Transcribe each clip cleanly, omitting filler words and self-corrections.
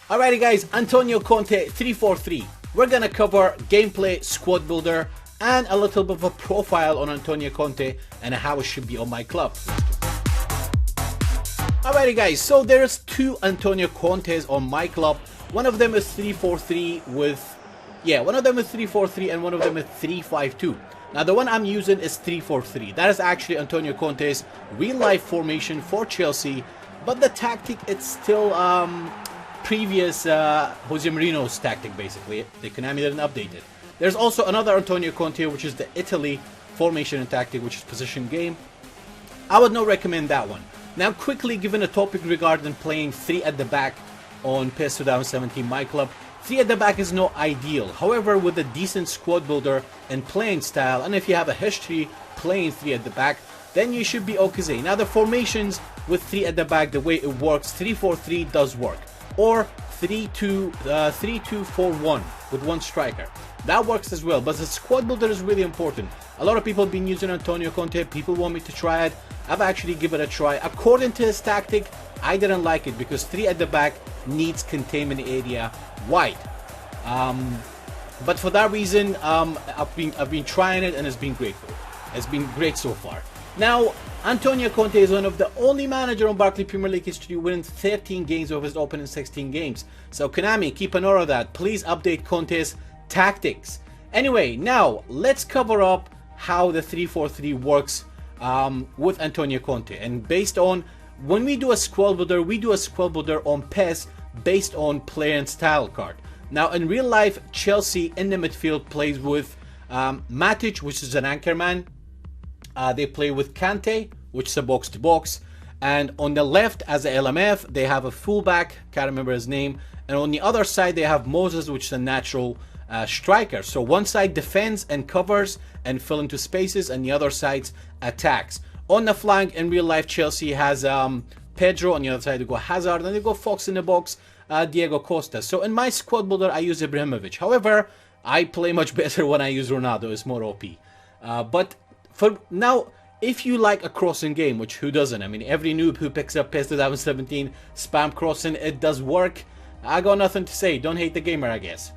Alrighty guys, Antonio Conte 343. We're gonna cover gameplay, squad builder, and a little bit of a profile on Antonio Conte and how it should be on my club. Alrighty guys, so there's two Antonio Contes on my club. One of them is 343 one of them is 343 and one of them is 352. Now the one I'm using is 343. That is actually Antonio Conte's real life formation for Chelsea, but the tactic it's still previous Jose Mourinho's tactic basically. The Konami didn't update it. There's also another Antonio Conte, which is the Italy formation and tactic, which is position game. I would not recommend that one. Now quickly, given a topic regarding playing 3 at the back on PES 2017 my club, 3 at the back is not ideal. However, with a decent squad builder and playing style, and if you have a history playing 3 at the back, then you should be okay. Now the formations with 3 at the back, the way it works, 3-4-3 does work, or 3-2-4-1 with one striker. That works as well, but the squad builder is really important. A lot of people have been using Antonio Conte. People want me to try it. I've actually given it a try. According to his tactic, I didn't like it because 3 at the back needs containment area wide. But for that reason, I've been trying it and it's been great. It's been great so far. Now, Antonio Conte is one of the only manager on Barclays Premier League history winning 13 games of his opening 16 games. So Konami, keep an eye on that. Please update Conte's tactics. Anyway, now let's cover up how the 3-4-3 works with Antonio Conte. And based on when we do a squad builder, we do a squad builder on PES based on player and style card. Now in real life, Chelsea in the midfield plays with Matic, which is an anchor man. They play with Conte, which is a box to box, and on the left as a LMF they have a fullback, can't remember his name, and on the other side they have Moses, which is a natural striker. So one side defends and covers and fill into spaces, and the other side attacks. On the flank in real life, Chelsea has Pedro, on the other side they go Hazard, and they go Fox in the box, Diego Costa. So in my squad builder I use Ibrahimovic. However, I play much better when I use Ronaldo. It's more OP. But for now, if you like a crossing game, which who doesn't? I mean, every noob who picks up PES 2017 spam crossing, it does work. I got nothing to say. Don't hate the gamer, I guess.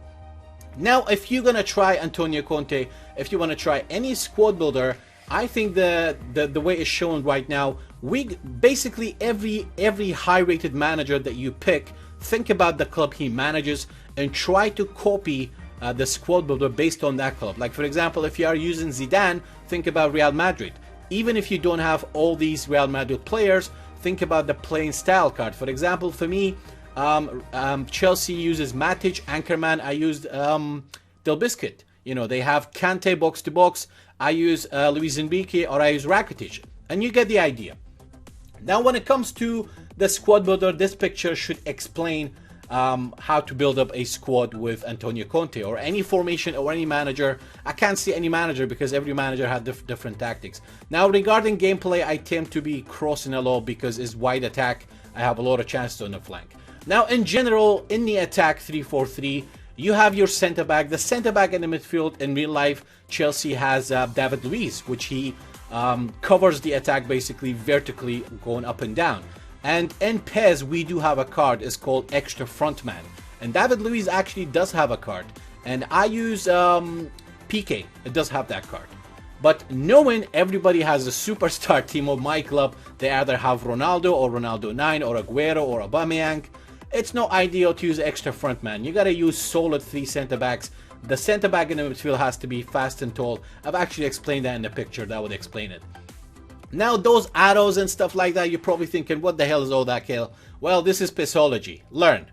Now, if you're gonna try Antonio Conte, if you want to try any squad builder, I think the way it's shown right now, we basically every high-rated manager that you pick, think about the club he manages and try to copy the squad builder based on that club. Like for example, if you are using Zidane, think about Real Madrid. Even if you don't have all these Real Madrid players, think about the playing style card. For example, for me, Chelsea uses Matic, Anchorman. I used Del Biscuit. You know, they have Kante box to box. I use Luis Enrique, or I use Rakitic, and you get the idea. Now, when it comes to the squad builder, this picture should explain how to build up a squad with Antonio Conte or any formation or any manager. I can't see any manager because every manager had different tactics. Now regarding gameplay, I tend to be crossing a lot because it's wide attack. I have a lot of chances on the flank. Now in general, in the attack 3-4-3, you have your center back. The center back in the midfield in real life, Chelsea has David Luiz, which he covers the attack basically vertically going up and down. And in PES, we do have a card. It's called Extra Frontman. And David Luiz actually does have a card. And I use Pique. It does have that card. But knowing everybody has a superstar team of my club, they either have Ronaldo or Ronaldo 9 or Aguero or Aubameyang. It's not ideal to use Extra Frontman. You gotta use solid 3 center backs. The center back in the midfield has to be fast and tall. I've actually explained that in the picture. That would explain it. Now those arrows and stuff like that, you're probably thinking, what the hell is all that, Kale? Well, this is PESology. Learn.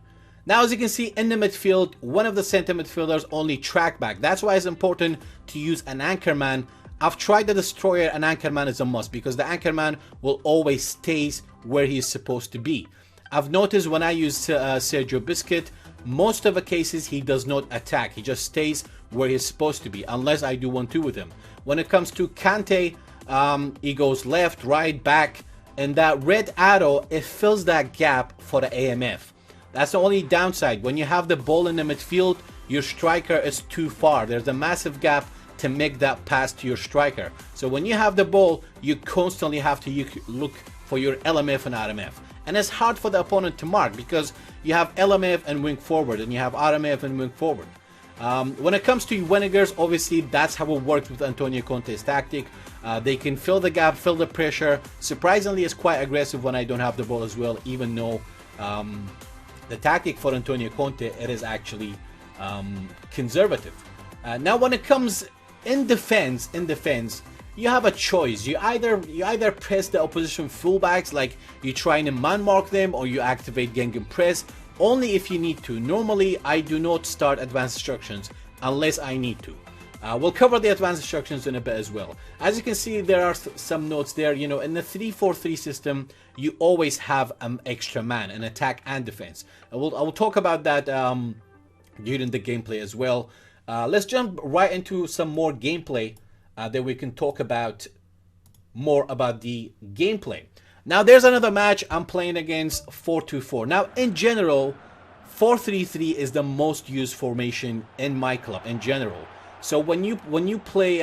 Now as you can see in the midfield, one of the center midfielders only track back. That's why it's important to use an anchorman. I've tried the destroyer, and anchorman is a must because the anchorman will always stays where he's supposed to be. I've noticed when I use Sergio Busquets, most of the cases he does not attack. He just stays where he's supposed to be unless I do 1-2 with him. When it comes to Kante, he goes left, right, back, and that red arrow, it fills that gap for the AMF. That's the only downside. When you have the ball in the midfield, your striker is too far. There's a massive gap to make that pass to your striker. So when you have the ball, you constantly have to look for your LMF and RMF. And it's hard for the opponent to mark because you have LMF and wing forward, and you have RMF and wing forward. When it comes to wingers, obviously that's how it works with Antonio Conte's tactic. They can fill the gap, fill the pressure. Surprisingly, it's quite aggressive when I don't have the ball as well, even though the tactic for Antonio Conte, it is actually conservative. Now when it comes in defense, you have a choice. You either press the opposition fullbacks, like you try and man mark them, or you activate Gegen press only if you need to. Normally I do not start advanced instructions unless I need to. We'll cover the advanced instructions in a bit as well. As you can see, there are some notes there. You know, in the 3-4-3 system, you always have an extra man in attack and defense. I will talk about that during the gameplay as well. Let's jump right into some more gameplay that we can talk about more about the gameplay. Now, there's another match I'm playing against 4-2-4. Now, in general, 4-3-3 is the most used formation in myClub in general. So when you play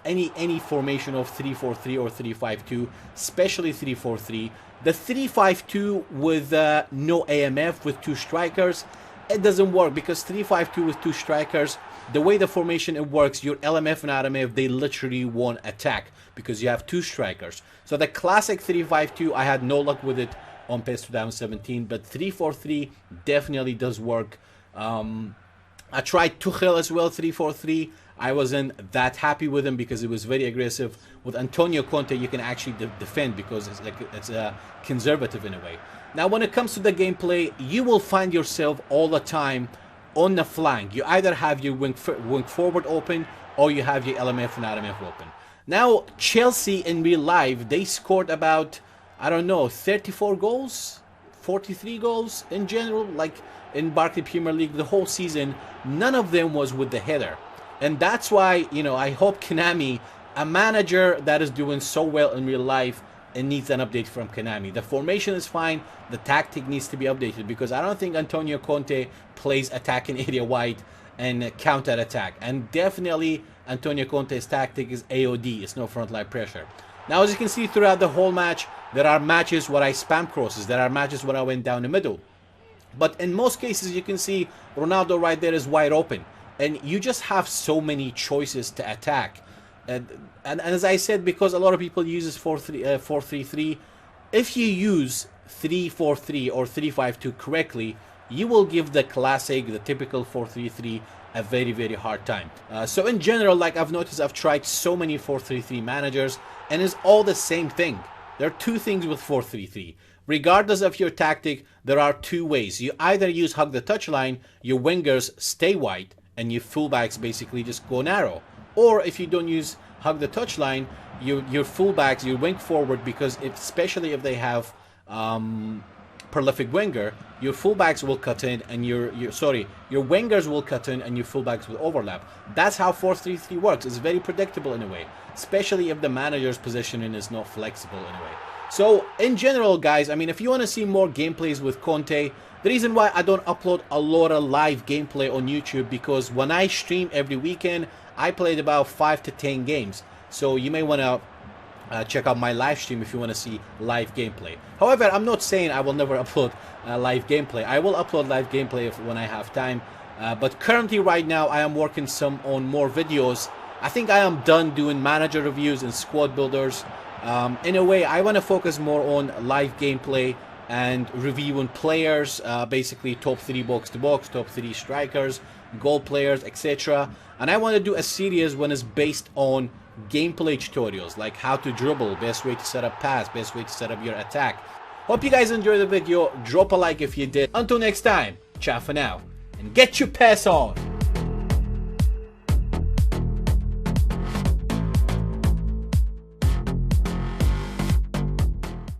any formation of 3-4-3 or 3-5-2, especially 3-4-3, the 3-5-2 with no AMF with 2 strikers, it doesn't work, because 3-5-2 with 2 strikers, the way the formation it works, your LMF and RMF, they literally won't attack because you have 2 strikers. So the classic 3-5-2, I had no luck with it on PES 2017, but 3-4-3 definitely does work. I tried Tuchel as well, 3-4-3. I wasn't that happy with him because it was very aggressive. With Antonio Conte, you can actually defend because it's conservative in a way. Now, when it comes to the gameplay, you will find yourself all the time on the flank. You either have your wing forward open, or you have your LMF and RMF open. Now, Chelsea in real life, they scored about, I don't know, 34 goals, 43 goals in general, like in Barclays Premier League the whole season. None of them was with the header. And that's why, you know, I hope Konami, a manager that is doing so well in real life, it needs an update from Konami. The formation is fine, the tactic needs to be updated, because I don't think Antonio Conte plays attacking area wide and counter attack. And definitely Antonio Conte's tactic is AOD, it's no frontline pressure. Now, as you can see throughout the whole match, there are matches where I spam crosses, there are matches where I went down the middle. But in most cases, you can see Ronaldo right there is wide open, and you just have so many choices to attack. And as I said, because a lot of people use 4-3-3, if you use 3-4-3 or 3-5-2 correctly, you will give the classic, the typical 4-3-3 a very, very hard time. So in general, like I've noticed, I've tried so many 4-3-3 managers, and it's all the same thing. There are 2 things with 4-3-3. Regardless of your tactic, there are 2 ways. You either use hug the touchline, your wingers stay wide, and your fullbacks basically just go narrow. Or if you don't use hug the touchline, your fullbacks, your wing forward, because especially if they have prolific winger, your fullbacks will cut in, and your wingers will cut in, and your fullbacks will overlap. That's how 4-3-3 works. It's very predictable in a way, especially if the manager's positioning is not flexible in a way. So in general, guys, I mean, if you want to see more gameplays with Conte, the reason why I don't upload a lot of live gameplay on YouTube, because when I stream every weekend, I played about 5 to 10 games. So you may want to check out my live stream if you want to see live gameplay. However, I'm not saying I will never upload live gameplay. I will upload live gameplay when I have time. But currently, right now, I am working on more videos. I think I am done doing manager reviews and squad builders. In a way, I want to focus more on live gameplay and reviewing players, basically top 3 box-to-box, top 3 strikers, goal players, etc. And I want to do a series when it's based on gameplay tutorials, like how to dribble, best way to set up pass, best way to set up your attack. Hope you guys enjoyed the video. Drop a like if you did. Until next time, ciao for now, and get your PES on!